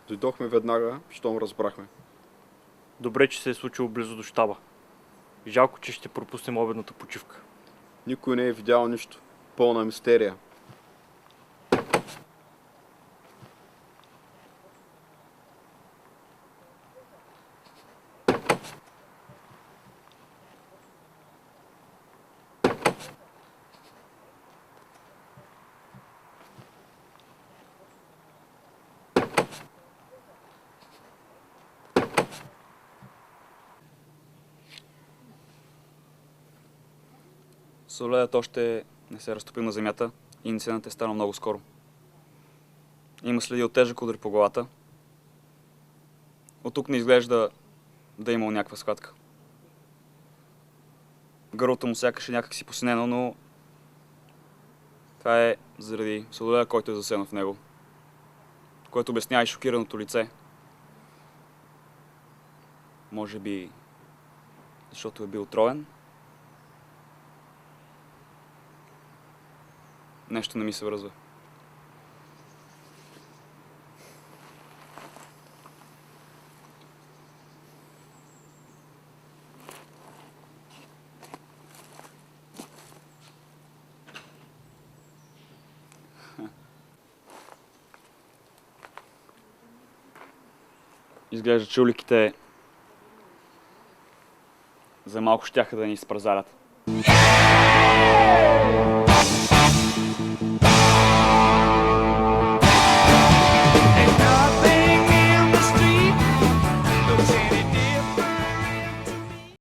Дойдохме веднага, щом разбрахме. Добре, че се е случило близо до щаба. Жалко, че ще пропуснем обедната почивка. Никой не е видял нищо. Пълна мистерия. Соледът още не се е разтопил на земята и инцидентът е станал много скоро. Има следи от тежък удар по главата. От тук не изглежда да е имал някаква схватка. Гърлото му сякаш е някак си посинено, но това е заради сладоледа, който е заседнал в него, което обяснява и шокираното лице. Може би защото е бил троен. Нещо не ми се връзва. Изглежда, че уликите за малко щяха да ни изпразарят.